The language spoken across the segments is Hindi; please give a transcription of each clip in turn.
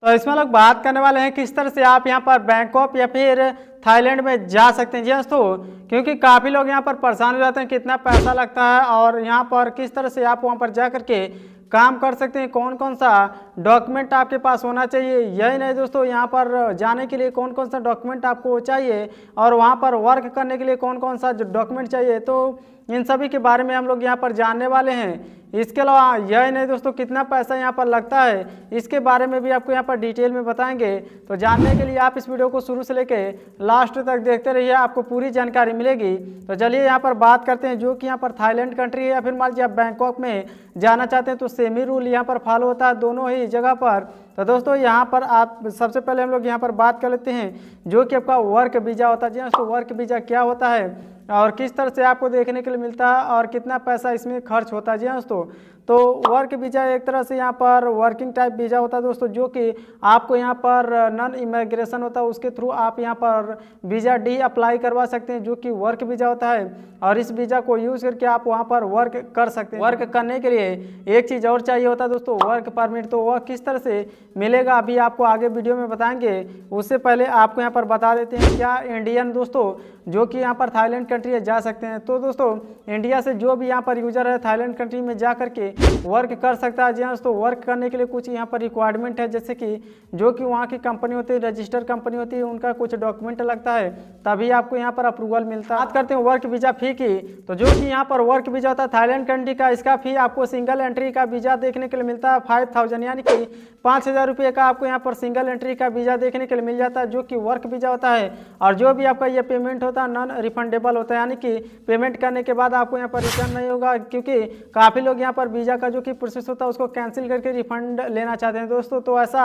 तो इसमें लोग बात करने वाले हैं किस तरह से आप यहाँ पर बैंकॉक या फिर थाईलैंड में जा सकते हैं। जी दोस्तों, क्योंकि काफ़ी लोग यहाँ पर परेशान हो जाते हैं कितना पैसा लगता है और यहाँ पर किस तरह से आप वहाँ पर जा करके काम कर सकते हैं, कौन कौन सा डॉक्यूमेंट आपके पास होना चाहिए। यही नहीं दोस्तों, यहाँ पर जाने के लिए कौन कौन सा डॉक्यूमेंट आपको चाहिए और वहाँ पर वर्क करने के लिए कौन कौन सा डॉक्यूमेंट चाहिए, तो इन सभी के बारे में हम लोग यहाँ पर जानने वाले हैं। इसके अलावा यही नहीं दोस्तों, कितना पैसा यहाँ पर लगता है इसके बारे में भी आपको यहाँ पर डिटेल में बताएंगे। तो जानने के लिए आप इस वीडियो को शुरू से लेकर लास्ट तक देखते रहिए, आपको पूरी जानकारी मिलेगी। तो चलिए यहाँ पर बात करते हैं, जो कि यहाँ पर थाईलैंड कंट्री है या फिर मान लीजिए आप बैंकॉक में जाना चाहते हैं तो सेम ही रूल यहाँ पर फॉलो होता है दोनों ही जगह पर। तो दोस्तों यहाँ पर आप सबसे पहले हम लोग यहाँ पर बात कर लेते हैं जो कि आपका वर्क वीज़ा होता है। जी दोस्तों, वर्क वीज़ा क्या होता है और किस तरह से आपको देखने के लिए मिलता है और कितना पैसा इसमें खर्च होता है। जी दोस्तों, तो वर्क वीज़ा एक तरह से यहाँ पर वर्किंग टाइप वीज़ा होता है दोस्तों, जो कि आपको यहाँ पर नॉन इमिग्रेशन होता है, उसके थ्रू आप यहाँ पर वीज़ा डी अप्लाई करवा सकते हैं जो कि वर्क वीज़ा होता है। और इस वीज़ा को यूज़ करके आप वहाँ पर वर्क कर सकते हैं। वर्क करने के लिए एक चीज़ और चाहिए होता है दोस्तों, वर्क परमिट। तो वह किस तरह से मिलेगा अभी आपको आगे वीडियो में बताएंगे। उससे पहले आपको यहाँ पर बता देते हैं क्या इंडियन दोस्तों जो कि यहाँ पर थाईलैंड कंट्री जा सकते हैं। तो दोस्तों इंडिया से जो भी यहाँ पर यूजर है थाईलैंड कंट्री में जा करके वर्क कर सकता है। जी हाँ दोस्तों, वर्क करने के लिए कुछ यहाँ पर रिक्वायरमेंट है, जैसे कि जो कि वहाँ की कंपनी होती है, रजिस्टर्ड कंपनी होती है, उनका कुछ डॉक्यूमेंट लगता है, तभी आपको यहाँ पर अप्रूवल मिलता है। बात करते हैं वर्क वीज़ा फ़ी की, तो जो कि यहाँ पर वर्क वीज़ा होता है थाईलैंड कंट्री का, इसका फ़ी आपको सिंगल एंट्री का वीज़ा देखने के लिए मिलता है 5000, यानी कि 5000 रुपये का आपको यहाँ पर सिंगल एंट्री का वीज़ा देखने के लिए मिल जाता है जो कि वर्क वीज़ा होता है। और जो भी आपका ये पेमेंट होता है नॉन रिफंडेबल होता है, यानी कि पेमेंट करने के बाद आपको यहाँ पर रिटर्न नहीं होगा, क्योंकि काफ़ी लोग यहाँ पर वीज़ा का जो कि प्रोसेस होता है उसको कैंसिल करके रिफंड लेना चाहते हैं दोस्तों। तो ऐसा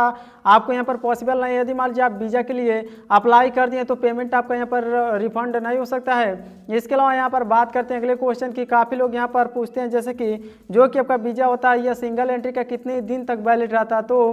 आपको यहाँ पर पॉसिबल नहीं है। यदि मान लीजिए आप वीज़ा के लिए अप्लाई कर दिए तो पेमेंट आपका यहाँ पर रिफंड नहीं हो सकता है। इसके अलावा यहाँ पर बात करते हैं अगले क्वेश्चन की, काफ़ी लोग यहाँ पर पूछते हैं जैसे कि जो कि आपका वीज़ा होता है यह सिंगल एंट्री का कितने दिन तक वैलिड रहता है। तो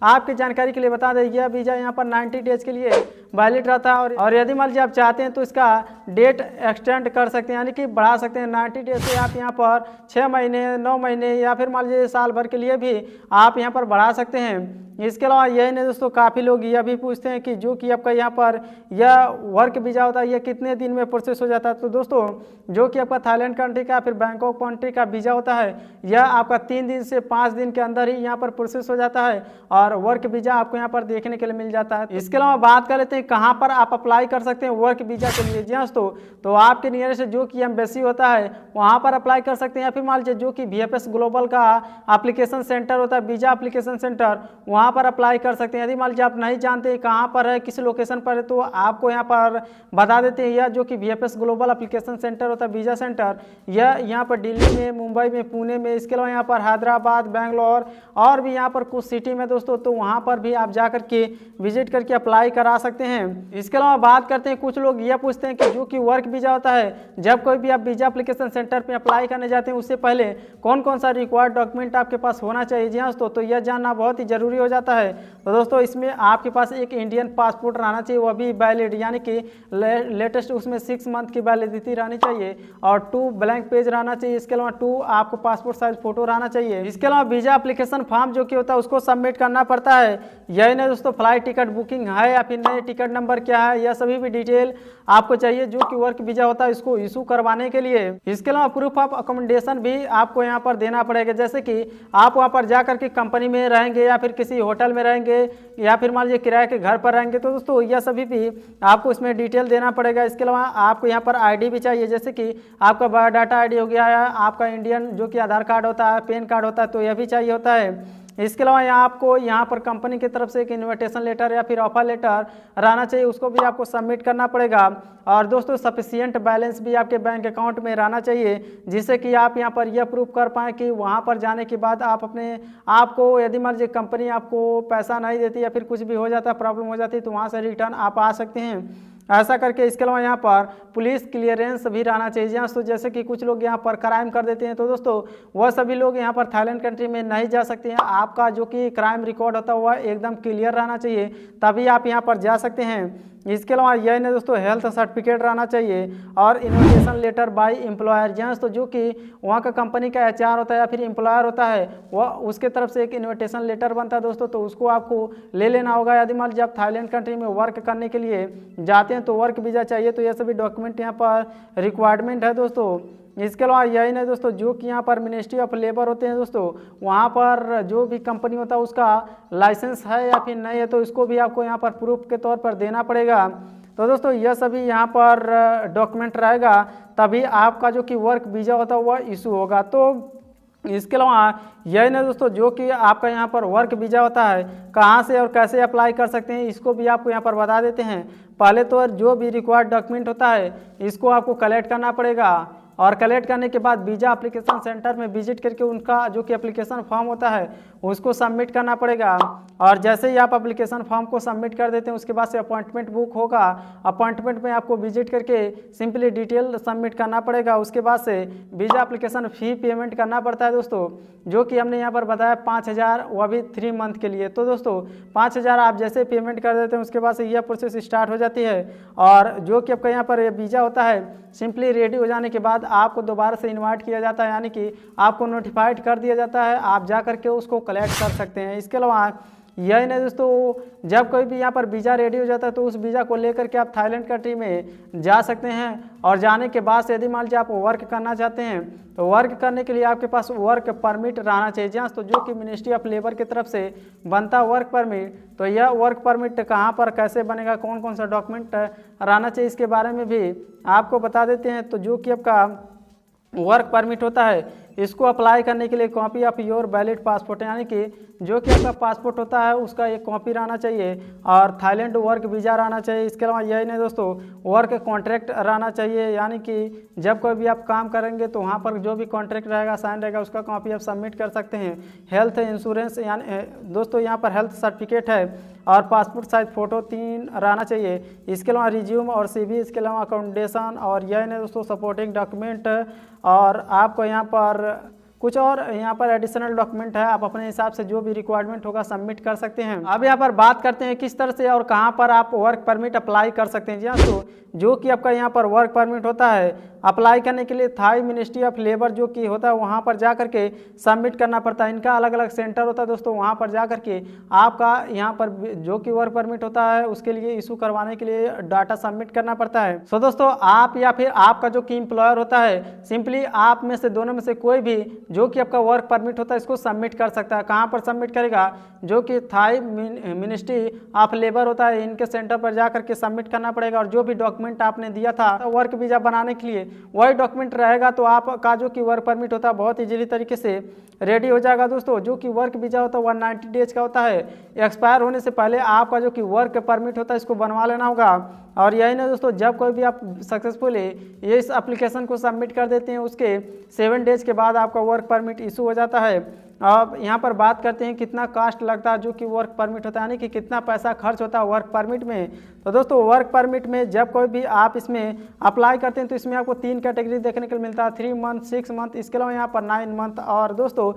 आपकी जानकारी के लिए बता दें, यह वीज़ा यहाँ पर 90 डेज के लिए वैलिड रहता है और यदि मान लीजिए आप चाहते हैं तो इसका डेट एक्सटेंड कर सकते हैं, यानी कि बढ़ा सकते हैं। 90 डेज से आप यहाँ पर 6 महीने, 9 महीने या फिर मान लीजिए साल भर के लिए भी आप यहाँ पर बढ़ा सकते हैं। इसके अलावा यही नहीं दोस्तों, काफ़ी लोग यह भी पूछते हैं कि जो कि आपका यहाँ पर यह वर्क वीज़ा होता है यह कितने दिन में प्रोसेस हो जाता है। तो दोस्तों जो कि आपका थाईलैंड कंट्री का फिर बैंकॉक कंट्री का वीज़ा होता है यह आपका 3 दिन से 5 दिन के अंदर ही यहाँ पर प्रोसेस हो जाता है और वर्क वीज़ा आपको यहाँ पर देखने के लिए मिल जाता है। इसके अलावा बात कर लेते हैं कहाँ पर आप अप्लाई कर सकते हैं वर्क वीज़ा के लिए। जी दोस्तों, तो आपके नियरेस्ट जो कि एम्बेसी होता है वहाँ पर अप्लाई कर सकते हैं, या फिर मान लीजिए जो कि VFS ग्लोबल का एप्लीकेशन सेंटर होता है, वीज़ा एप्लीकेशन सेंटर, वहाँ पर अप्लाई कर सकते हैं। यदि मान लीजिए आप नहीं जानते कहाँ पर है, किस लोकेशन पर है, तो आपको यहाँ पर बता देते हैं। यह जो कि VFS ग्लोबल एप्लीकेशन सेंटर होता है, वीज़ा सेंटर, यह यहाँ पर दिल्ली में, मुंबई में, पुणे में, इसके अलावा यहाँ पर हैदराबाद, बेंगलोर और भी यहाँ पर कुछ सिटी में दोस्तों, तो वहाँ पर भी आप जा करके विजिट करके अप्लाई करा सकते हैं। इसके अलावा बात करते हैं, कुछ लोग यह पूछते हैं कि जो कि वर्क वीज़ा होता है, जब कोई भी आप वीज़ा एप्लीकेशन सेंटर पे अप्लाई करने जाते हैं उससे पहले कौन कौन सा रिक्वायर्ड डॉक्यूमेंट आपके पास होना चाहिए। जी दोस्तों, तो यह जानना बहुत ही ज़रूरी हो जाता है। तो दोस्तों इसमें आपके पास एक इंडियन पासपोर्ट रहना चाहिए, वह भी वैलिड, यानी कि लेटेस्ट उसमें 6 मंथ की वैलिडिटी रहनी चाहिए और 2 ब्लैंक पेज रहना चाहिए। इसके अलावा 2 आपको पासपोर्ट साइज फोटो रहना चाहिए। इसके अलावा वीज़ा एप्लीकेशन फॉर्म जो कि होता है उसको सबमिट करना पड़ता है। यही नहीं दोस्तों, फ्लाइट टिकट बुकिंग है या फिर नहीं, टिकट नंबर क्या है, यह सभी भी डिटेल आपको चाहिए जो कि वर्क वीज़ा होता है इसको इशू करवाने के लिए। इसके अलावा प्रूफ ऑफ अकोमोडेशन भी आपको यहाँ पर देना पड़ेगा, जैसे कि आप वहाँ पर जा करके कंपनी में रहेंगे या फिर किसी होटल में रहेंगे या फिर मान लीजिए किराए के घर पर रहेंगे, तो दोस्तों यह सभी भी आपको इसमें डिटेल देना पड़ेगा। इसके अलावा आपको यहाँ पर आईडी भी चाहिए, जैसे कि आपका बायोडाटा आईडी हो गया है, आपका इंडियन जो कि आधार कार्ड होता है, पैन कार्ड होता है, तो यह भी चाहिए होता है। इसके अलावा आपको यहाँ पर कंपनी की तरफ से एक इन्विटेशन लेटर या फिर ऑफर लेटर रहना चाहिए, उसको भी आपको सबमिट करना पड़ेगा। और दोस्तों सफिशिएंट बैलेंस भी आपके बैंक अकाउंट में रहना चाहिए, जिससे कि आप यहाँ पर यह प्रूफ कर पाएँ कि वहाँ पर जाने के बाद आप अपने आपको, यदि मान लीजिए कंपनी आपको पैसा नहीं देती या फिर कुछ भी हो जाता, प्रॉब्लम हो जाती, तो वहाँ से रिटर्न आप आ सकते हैं ऐसा करके। इसके अलावा यहाँ पर पुलिस क्लियरेंस भी रहना चाहिए। तो जैसे कि कुछ लोग यहाँ पर क्राइम कर देते हैं, तो दोस्तों वह सभी लोग यहाँ पर थाईलैंड कंट्री में नहीं जा सकते हैं। आपका जो कि क्राइम रिकॉर्ड होता है वह एकदम क्लियर रहना चाहिए, तभी आप यहाँ पर जा सकते हैं। इसके अलावा यही नहीं दोस्तों, हेल्थ सर्टिफिकेट रहना चाहिए और इन्विटेशन लेटर बाय एम्प्लॉयर, जी दोस्तों, जो कि वहाँ का कंपनी का HR होता है या फिर एम्प्लॉयर होता है, वह उसके तरफ से एक इन्विटेशन लेटर बनता है दोस्तों, तो उसको आपको ले लेना होगा। यदि मान लीजिए आप थाईलैंड कंट्री में वर्क करने के लिए जाते हैं तो वर्क वीज़ा चाहिए, तो यह सभी डॉक्यूमेंट यहाँ पर रिक्वायरमेंट है दोस्तों। इसके अलावा यही नहीं दोस्तों, जो कि यहाँ पर मिनिस्ट्री ऑफ लेबर होते हैं दोस्तों, वहाँ पर जो भी कंपनी होता है उसका लाइसेंस है या फिर नहीं है, तो इसको भी आपको यहाँ पर प्रूफ के तौर पर देना पड़ेगा। तो दोस्तों यह सभी यहाँ पर डॉक्यूमेंट रहेगा, तभी आपका जो कि वर्क वीज़ा होता है वह इशू होगा। तो इसके अलावा यही नहीं दोस्तों, जो कि आपका यहाँ पर वर्क वीज़ा होता है कहाँ से और कैसे अप्लाई कर सकते हैं, इसको भी आपको यहाँ पर बता देते हैं। पहले तो जो भी रिक्वायर्ड डॉक्यूमेंट होता है इसको आपको कलेक्ट करना पड़ेगा, और कलेक्ट करने के बाद वीज़ा एप्लीकेशन सेंटर में विजिट करके उनका जो कि एप्लीकेशन फॉर्म होता है उसको सबमिट करना पड़ेगा। और जैसे ही आप एप्लीकेशन फॉर्म को सबमिट कर देते हैं उसके बाद से अपॉइंटमेंट बुक होगा। अपॉइंटमेंट में आपको विजिट करके सिंपली डिटेल सबमिट करना पड़ेगा। उसके बाद से वीज़ा एप्लीकेशन फ़ी पेमेंट करना पड़ता है दोस्तों, जो कि हमने यहाँ पर बताया 5,000, वह भी 3 मंथ के लिए। तो दोस्तों 5,000 आप जैसे पेमेंट कर देते हैं उसके बाद से यह प्रोसेस स्टार्ट हो जाती है। और जो कि आपका यहाँ पर वीज़ा होता है सिंपली रेडी हो जाने के बाद आपको दोबारा से इन्वाइट किया जाता है, यानी कि आपको नोटिफाइड कर दिया जाता है, आप जा करके उसको कलेक्ट कर सकते हैं। इसके अलावा यही नहीं दोस्तों, जब कोई भी यहाँ पर वीज़ा रेडी हो जाता है तो उस वीज़ा को लेकर के आप थाईलैंड कंट्री में जा सकते हैं। और जाने के बाद से यदि मान लीजिए आप वर्क करना चाहते हैं तो वर्क करने के लिए आपके पास वर्क परमिट रहना चाहिए, जहाँ तो जो कि मिनिस्ट्री ऑफ लेबर की तरफ से बनता वर्क परमिट। तो यह वर्क परमिट कहाँ पर कैसे बनेगा, कौन कौन सा डॉक्यूमेंट रहना चाहिए, इसके बारे में भी आपको बता देते हैं। तो जो कि आपका वर्क परमिट होता है इसको अप्लाई करने के लिए copy of your valid passport, यानी कि जो कि आपका पासपोर्ट होता है उसका एक कॉपी रहना चाहिए, और थाईलैंड वर्क वीज़ा रहना चाहिए। इसके अलावा यही नहीं दोस्तों, वर्क कॉन्ट्रैक्ट रहना चाहिए, यानी कि जब कोई भी आप काम करेंगे तो वहाँ पर जो भी कॉन्ट्रैक्ट रहेगा, साइन रहेगा, उसका कॉपी आप सबमिट कर सकते हैं। हेल्थ इंश्योरेंस, यानी दोस्तों यहाँ पर हेल्थ सर्टिफिकेट है, और पासपोर्ट साइज फ़ोटो 3 रहना चाहिए। इसके अलावा रिज्यूम और CV, इसके अलावा अकोमोडेशन, और यही नहीं दोस्तों सपोर्टिंग डॉक्यूमेंट, और आपको यहाँ पर कुछ और यहाँ पर एडिशनल डॉक्यूमेंट है, आप अपने हिसाब से जो भी रिक्वायरमेंट होगा सबमिट कर सकते हैं। अब यहाँ पर बात करते हैं किस तरह से और कहाँ पर आप वर्क परमिट अप्लाई कर सकते हैं। जी हाँ, तो जो कि आपका यहाँ पर वर्क परमिट होता है अप्लाई करने के लिए थाई मिनिस्ट्री ऑफ लेबर जो कि होता है वहाँ पर जा करके सबमिट करना पड़ता है। इनका अलग अलग सेंटर होता है दोस्तों, वहाँ पर जा करके आपका यहाँ पर जो कि वर्क परमिट होता है उसके लिए इशू करवाने के लिए डाटा सबमिट करना पड़ता है। सो दोस्तों आप या फिर आपका जो कि एम्प्लॉयर होता है सिंपली आप में से दोनों में से कोई भी जो कि आपका वर्क परमिट होता है इसको सबमिट कर सकता है। कहाँ पर सबमिट करेगा, जो कि थाई मिनिस्ट्री ऑफ लेबर होता है इनके सेंटर पर जा करके सबमिट करना पड़ेगा। और जो भी डॉक्यूमेंट आपने दिया था वर्क वीज़ा बनाने के लिए वही डॉक्यूमेंट रहेगा, तो आपका जो कि वर्क परमिट होता है बहुत इजीली तरीके से रेडी हो जाएगा दोस्तों। जो कि वर्क वीज़ा होता है 190 डेज का होता है, एक्सपायर होने से पहले आपका जो कि वर्क परमिट होता है इसको बनवा लेना होगा। और यही नहीं दोस्तों, जब कोई भी आप सक्सेसफुली ये इस एप्लीकेशन को सबमिट कर देते हैं उसके 7 डेज के बाद आपका वर्क परमिट इशू हो जाता है। अब यहाँ पर बात करते हैं कितना कास्ट लगता है जो कि वर्क परमिट होता है, यानी कि कितना पैसा खर्च होता है वर्क परमिट में। तो दोस्तों वर्क परमिट में जब कोई भी आप इसमें अप्लाई करते हैं तो इसमें आपको 3 कैटेगरी देखने को मिलता है, 3 मंथ, 6 मंथ, इसके अलावा यहाँ पर 9 मंथ, और दोस्तों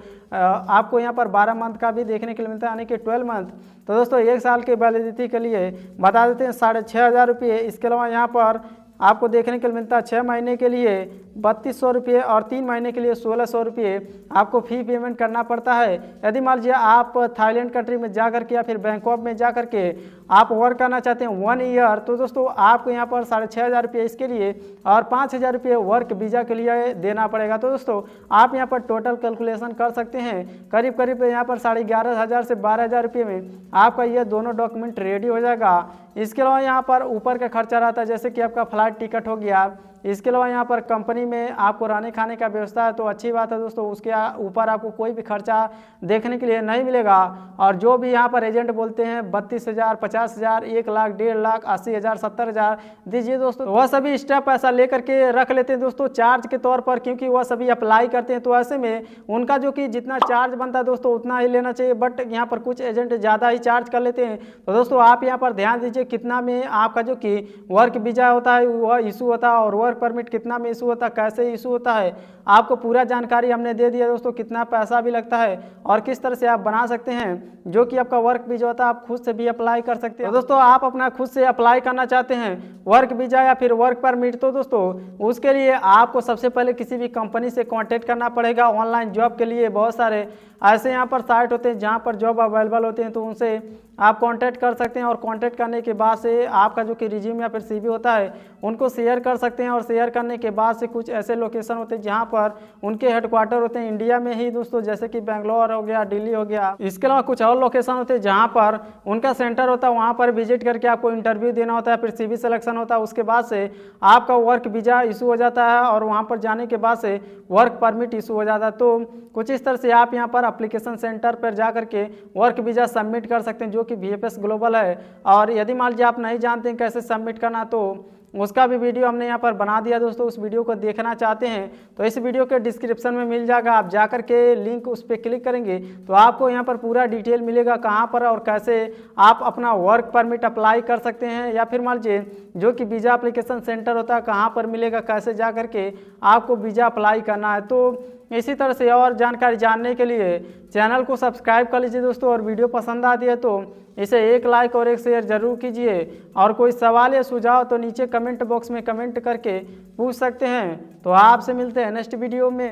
आपको यहाँ पर 12 मंथ का भी देखने को मिलता है, यानी कि 12 मंथ। तो दोस्तों 1 साल की वैलिडिटी के लिए बता देते हैं 6,500 रुपये। इसके अलावा यहाँ पर आपको देखने को मिलता है 6 महीने के लिए 3200 रुपये, और 3 महीने के लिए 1600 रुपये आपको फ़ी पेमेंट करना पड़ता है। यदि मान लीजिए आप थाईलैंड कंट्री में जा करके या फिर बैंकॉक में जा करके आप वर्क करना चाहते हैं 1 ईयर, तो दोस्तों आपको यहाँ पर 6,500 रुपये इसके लिए और 5,000 रुपये वर्क वीज़ा के लिए देना पड़ेगा। तो दोस्तों आप यहाँ पर टोटल कैलकुलेशन कर सकते हैं, करीब करीब यहाँ पर 11,500 से 12,000 रुपये में आपका ये दोनों डॉक्यूमेंट रेडी हो जाएगा। इसके अलावा यहाँ पर ऊपर का खर्चा रहता है, जैसे कि आपका फ्लाइट टिकट हो गया। इसके अलावा यहाँ पर कंपनी में आपको रहने खाने का व्यवस्था है, तो अच्छी बात है दोस्तों, उसके ऊपर आपको कोई भी खर्चा देखने के लिए नहीं मिलेगा। और जो भी यहाँ पर एजेंट बोलते हैं 32,000, 50,000, 1 लाख, 1.5 लाख, 80,000, 70,000 दीजिए दोस्तों, वह सभी स्टेप ऐसा लेकर के रख लेते हैं दोस्तों चार्ज के तौर पर, क्योंकि वह सभी अप्लाई करते हैं। तो ऐसे में उनका जो कि जितना चार्ज बनता है दोस्तों उतना ही लेना चाहिए, बट यहाँ पर कुछ एजेंट ज़्यादा ही चार्ज कर लेते हैं। तो दोस्तों आप यहाँ पर ध्यान दीजिए कितना में आपका जो कि वर्क वीज़ा होता है वह इशू होता है, और वर्क वर्क परमिट कितना में इशू होता है, कैसे इशू होता है, आपको पूरा जानकारी हमने दे दिया दोस्तों। कितना पैसा भी लगता है और किस तरह से आप बना सकते हैं जो कि आपका वर्क वीजा होता है, आप खुद से भी अप्लाई कर सकते हैं। तो दोस्तों आप अपना खुद से अप्लाई करना चाहते हैं वर्क वीजा या फिर वर्क परमिट, तो दोस्तों उसके लिए आपको सबसे पहले किसी भी कंपनी से कांटेक्ट करना पड़ेगा। ऑनलाइन जॉब के लिए बहुत सारे ऐसे यहाँ पर साइट होते हैं जहाँ पर जॉब अवेलेबल होते हैं, तो उनसे आप कांटेक्ट कर सकते हैं और कांटेक्ट करने के बाद से आपका जो कि रिज्यूम या फिर सीवी होता है उनको शेयर कर सकते हैं। और शेयर करने के बाद से कुछ ऐसे लोकेशन होते हैं जहाँ पर उनके हेडक्वार्टर होते हैं इंडिया में ही दोस्तों, जैसे कि बेंगलोर हो गया, दिल्ली हो गया। इसके अलावा कुछ और लोकेशन होते हैं जहाँ पर उनका सेंटर होता है, वहाँ पर विजिट करके आपको इंटरव्यू देना होता है, फिर सीवी सिलेक्शन होता है। उसके बाद से आपका वर्क वीजा इशू हो जाता है और वहाँ पर जाने के बाद से वर्क परमिट इशू हो जाता है। तो कुछ इस तरह से आप यहाँ पर एप्लीकेशन सेंटर पर जा करके वर्क वीजा सबमिट कर सकते हैं जो कि VFS ग्लोबल है। और यदि मान लीजिए आप नहीं जानते हैं कैसे सबमिट करना, तो उसका भी वीडियो हमने यहाँ पर बना दिया दोस्तों। उस वीडियो को देखना चाहते हैं तो इस वीडियो के डिस्क्रिप्शन में मिल जाएगा, आप जा कर के लिंक उस पर क्लिक करेंगे तो आपको यहाँ पर पूरा डिटेल मिलेगा कहाँ पर और कैसे आप अपना वर्क परमिट अप्लाई कर सकते हैं, या फिर मान लीजिए जो कि वीज़ा एप्लीकेशन सेंटर होता है कहाँ पर मिलेगा, कैसे जा कर के आपको वीज़ा अप्लाई करना है। तो इसी तरह से और जानकारी जानने के लिए चैनल को सब्सक्राइब कर लीजिए दोस्तों। और वीडियो पसंद आती है तो इसे एक लाइक और एक शेयर जरूर कीजिए। और कोई सवाल या सुझाव तो नीचे कमेंट बॉक्स में कमेंट करके पूछ सकते हैं। तो आपसे मिलते हैं नेक्स्ट वीडियो में।